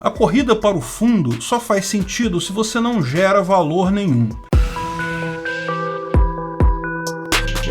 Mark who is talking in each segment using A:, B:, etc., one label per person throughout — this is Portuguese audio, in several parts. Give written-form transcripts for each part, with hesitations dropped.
A: A corrida para o fundo só faz sentido se você não gera valor nenhum.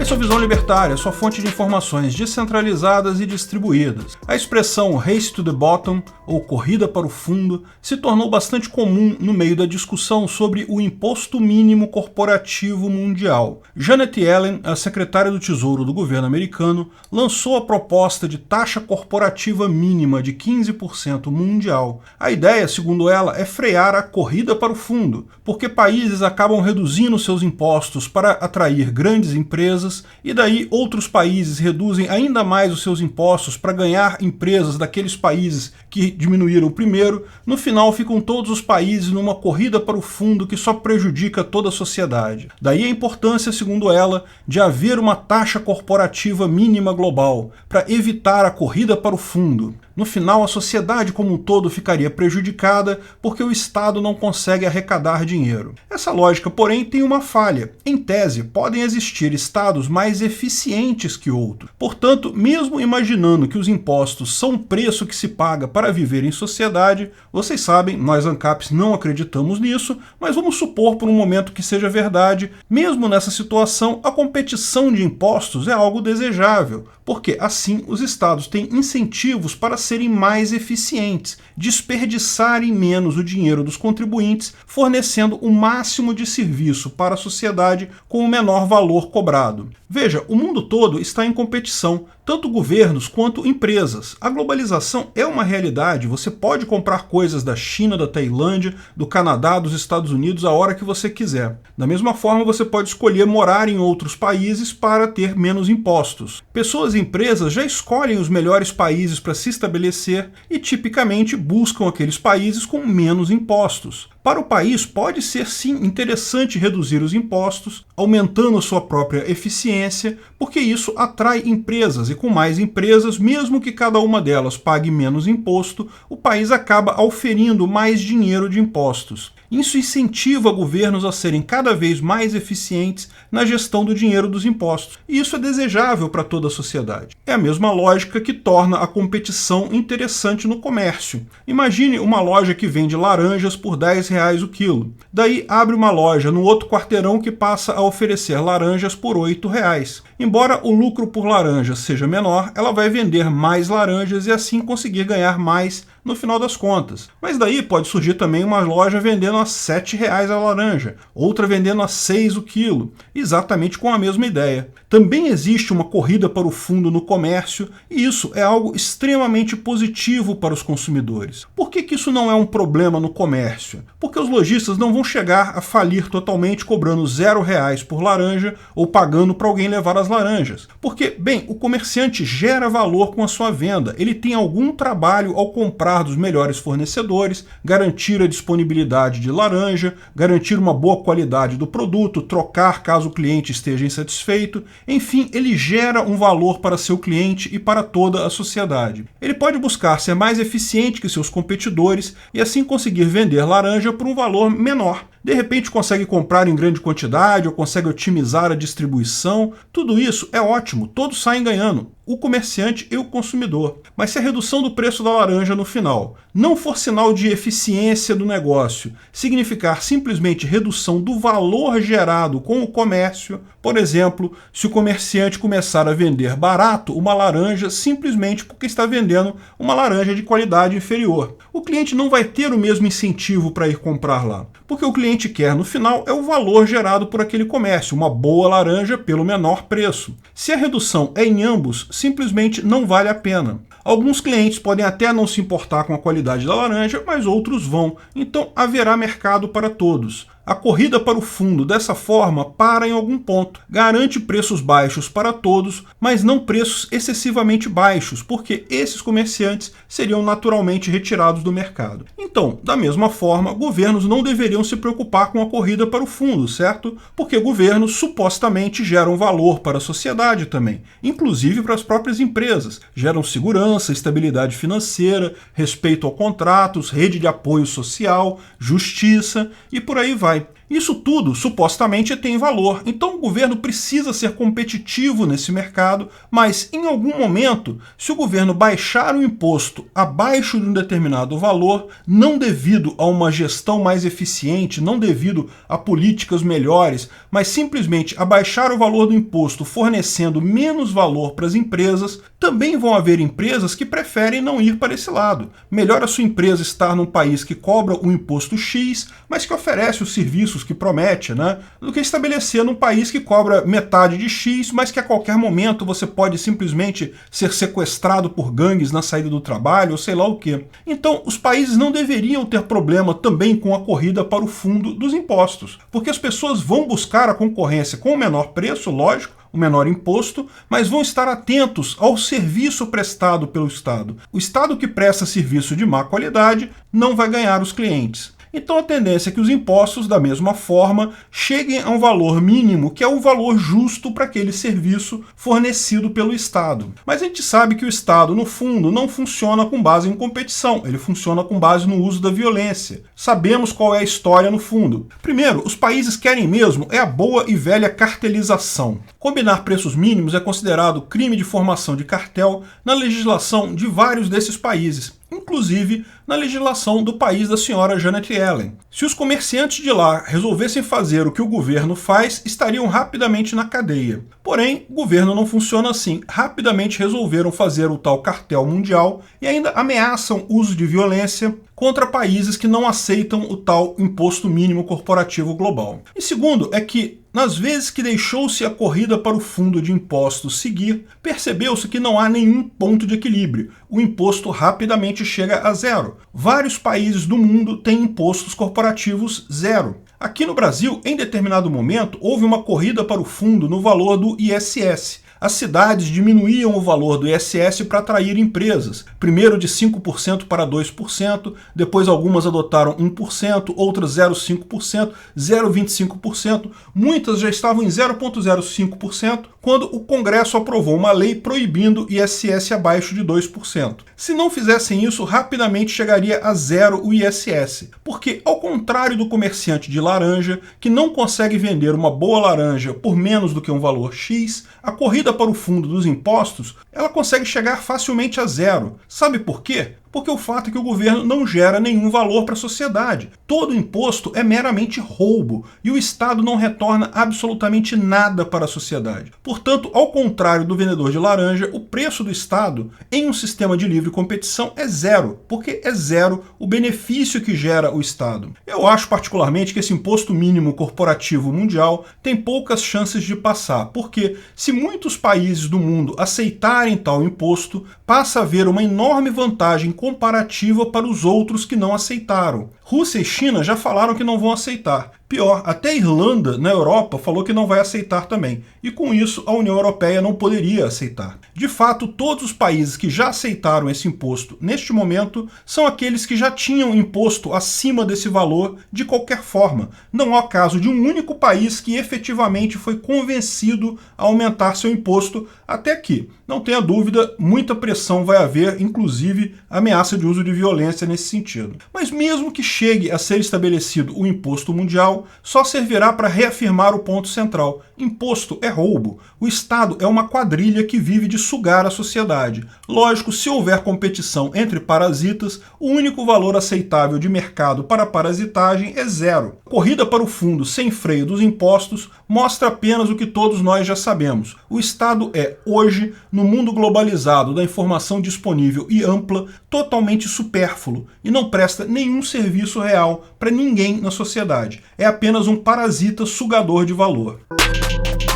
A: Esse é o Visão Libertária, sua fonte de informações descentralizadas e distribuídas. A expressão Race to the Bottom, ou corrida para o fundo, se tornou bastante comum no meio da discussão sobre o imposto mínimo corporativo mundial. Janet Yellen, a secretária do Tesouro do governo americano, lançou a proposta de taxa corporativa mínima de 15% mundial. A ideia, segundo ela, é frear a corrida para o fundo, porque países acabam reduzindo seus impostos para atrair grandes empresas, e daí outros países reduzem ainda mais os seus impostos para ganhar empresas daqueles países que diminuíram primeiro. No final ficam todos os países numa corrida para o fundo que só prejudica toda a sociedade. Daí a importância, segundo ela, de haver uma taxa corporativa mínima global para evitar a corrida para o fundo. No final, a sociedade como um todo ficaria prejudicada porque o Estado não consegue arrecadar dinheiro. Essa lógica, porém, tem uma falha. Em tese, podem existir estados mais eficientes que outros. Portanto, mesmo imaginando que os impostos são o preço que se paga para viver em sociedade, vocês sabem, nós ANCAPs não acreditamos nisso, mas vamos supor por um momento que seja verdade. Mesmo nessa situação, a competição de impostos é algo desejável, porque assim os estados têm incentivos para serem mais eficientes, desperdiçarem menos o dinheiro dos contribuintes, fornecendo o máximo de serviço para a sociedade com o menor valor cobrado. Veja, o mundo todo está em competição, tanto governos quanto empresas. A globalização é uma realidade, você pode comprar coisas da China, da Tailândia, do Canadá, dos Estados Unidos a hora que você quiser. Da mesma forma, você pode escolher morar em outros países para ter menos impostos. Pessoas e empresas já escolhem os melhores países para se estabelecer e tipicamente buscam aqueles países com menos impostos. Para o país, pode ser sim interessante reduzir os impostos, aumentando a sua própria eficiência, porque isso atrai empresas, e com mais empresas, mesmo que cada uma delas pague menos imposto, o país acaba auferindo mais dinheiro de impostos. Isso incentiva governos a serem cada vez mais eficientes na gestão do dinheiro dos impostos, e isso é desejável para toda a sociedade. É a mesma lógica que torna a competição interessante no comércio. Imagine uma loja que vende laranjas por R$10 o quilo. Daí abre uma loja no outro quarteirão que passa a oferecer laranjas por R$8. Embora o lucro por laranja seja menor, ela vai vender mais laranjas e assim conseguir ganhar mais no final das contas. Mas daí pode surgir também uma loja vendendo a R$7 a laranja, outra vendendo a R$6 o quilo, exatamente com a mesma ideia. Também existe uma corrida para o fundo no comércio, e isso é algo extremamente positivo para os consumidores. Por que isso não é um problema no comércio? Porque os lojistas não vão chegar a falir totalmente cobrando R$0 por laranja ou pagando para alguém levar as laranjas. Porque, bem, o comerciante gera valor com a sua venda, ele tem algum trabalho ao comprar dos melhores fornecedores, garantir a disponibilidade de laranja, garantir uma boa qualidade do produto, trocar caso o cliente esteja insatisfeito. Enfim, ele gera um valor para seu cliente e para toda a sociedade. Ele pode buscar ser mais eficiente que seus competidores e assim conseguir vender laranja por um valor menor. De repente consegue comprar em grande quantidade ou consegue otimizar a distribuição. Tudo isso é ótimo, todos saem ganhando, o comerciante e o consumidor. Mas se a redução do preço da laranja no final não for sinal de eficiência do negócio, significar simplesmente redução do valor gerado com o comércio, por exemplo, se o comerciante começar a vender barato uma laranja simplesmente porque está vendendo uma laranja de qualidade inferior, o cliente não vai ter o mesmo incentivo para ir comprar lá, porque o cliente quer no final é o valor gerado por aquele comércio, uma boa laranja pelo menor preço. Se a redução é em ambos, simplesmente não vale a pena. Alguns clientes podem até não se importar com a qualidade da laranja, mas outros vão, então haverá mercado para todos. A corrida para o fundo, dessa forma, para em algum ponto. Garante preços baixos para todos, mas não preços excessivamente baixos, porque esses comerciantes seriam naturalmente retirados do mercado. Então, da mesma forma, governos não deveriam se preocupar com a corrida para o fundo, certo? Porque governos supostamente geram valor para a sociedade também, inclusive para as próprias empresas. Geram segurança, estabilidade financeira, respeito a contratos, rede de apoio social, justiça e por aí vai. Isso tudo, supostamente, tem valor, então o governo precisa ser competitivo nesse mercado, mas em algum momento, se o governo baixar o imposto abaixo de um determinado valor, não devido a uma gestão mais eficiente, não devido a políticas melhores, mas simplesmente abaixar o valor do imposto fornecendo menos valor para as empresas, também vão haver empresas que preferem não ir para esse lado. Melhor a sua empresa estar num país que cobra um imposto X, mas que oferece os serviços que promete, do que estabelecer num país que cobra metade de X, mas que a qualquer momento você pode simplesmente ser sequestrado por gangues na saída do trabalho, ou sei lá o quê. Então, os países não deveriam ter problema também com a corrida para o fundo dos impostos, porque as pessoas vão buscar a concorrência com o menor preço, lógico, o menor imposto, mas vão estar atentos ao serviço prestado pelo Estado. O Estado que presta serviço de má qualidade não vai ganhar os clientes. Então a tendência é que os impostos, da mesma forma, cheguem a um valor mínimo, que é o valor justo para aquele serviço fornecido pelo Estado. Mas a gente sabe que o Estado, no fundo, não funciona com base em competição, ele funciona com base no uso da violência. Sabemos qual é a história no fundo. Primeiro, os países querem mesmo é a boa e velha cartelização. Combinar preços mínimos é considerado crime de formação de cartel na legislação de vários desses países, inclusive na legislação do país da senhora Janet Yellen. Se os comerciantes de lá resolvessem fazer o que o governo faz, estariam rapidamente na cadeia. Porém, o governo não funciona assim. Rapidamente resolveram fazer o tal cartel mundial e ainda ameaçam uso de violência contra países que não aceitam o tal imposto mínimo corporativo global. E segundo, é que nas vezes que deixou-se a corrida para o fundo de impostos seguir, percebeu-se que não há nenhum ponto de equilíbrio. O imposto rapidamente chega a zero. Vários países do mundo têm impostos corporativos zero. Aqui no Brasil, em determinado momento, houve uma corrida para o fundo no valor do ISS. As cidades diminuíam o valor do ISS para atrair empresas, primeiro de 5% para 2%, depois algumas adotaram 1%, outras 0,5%, 0,25%, muitas já estavam em 0,05%, quando o Congresso aprovou uma lei proibindo ISS abaixo de 2%. Se não fizessem isso, rapidamente chegaria a zero o ISS, porque ao contrário do comerciante de laranja, que não consegue vender uma boa laranja por menos do que um valor X, a corrida para o fundo dos impostos, ela consegue chegar facilmente a zero. Sabe por quê? Porque o fato é que o governo não gera nenhum valor para a sociedade. Todo imposto é meramente roubo e o Estado não retorna absolutamente nada para a sociedade. Portanto, ao contrário do vendedor de laranja, o preço do Estado em um sistema de livre competição é zero, porque é zero o benefício que gera o Estado. Eu acho particularmente que esse imposto mínimo corporativo mundial tem poucas chances de passar, porque se muitos países do mundo aceitarem tal imposto, passa a haver uma enorme vantagem comparativa para os outros que não aceitaram. Rússia e China já falaram que não vão aceitar. Pior, até a Irlanda, na Europa, falou que não vai aceitar também. E com isso, a União Europeia não poderia aceitar. De fato, todos os países que já aceitaram esse imposto neste momento são aqueles que já tinham imposto acima desse valor de qualquer forma. Não há caso de um único país que efetivamente foi convencido a aumentar seu imposto até aqui. Não tenha dúvida, muita pressão vai haver, inclusive ameaça de uso de violência nesse sentido. Mas mesmo que chegue a ser estabelecido o imposto mundial, só servirá para reafirmar o ponto central. Imposto é roubo. O Estado é uma quadrilha que vive de sugar a sociedade. Lógico, se houver competição entre parasitas, o único valor aceitável de mercado para a parasitagem é zero. A corrida para o fundo sem freio dos impostos mostra apenas o que todos nós já sabemos. O Estado é, hoje, no mundo globalizado da informação disponível e ampla, totalmente supérfluo e não presta nenhum serviço real para ninguém na sociedade. É apenas um parasita sugador de valor.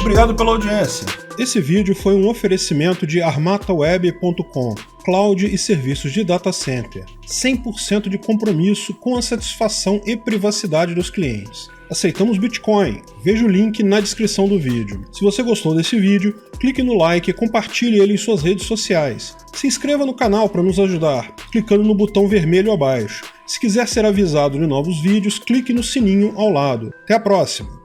A: Obrigado pela audiência. Esse vídeo foi um oferecimento de armataweb.com, cloud e serviços de data center, 100% de compromisso com a satisfação e privacidade dos clientes. Aceitamos Bitcoin, veja o link na descrição do vídeo. Se você gostou desse vídeo, clique no like e compartilhe ele em suas redes sociais. Se inscreva no canal para nos ajudar, clicando no botão vermelho abaixo. Se quiser ser avisado de novos vídeos, clique no sininho ao lado. Até a próxima!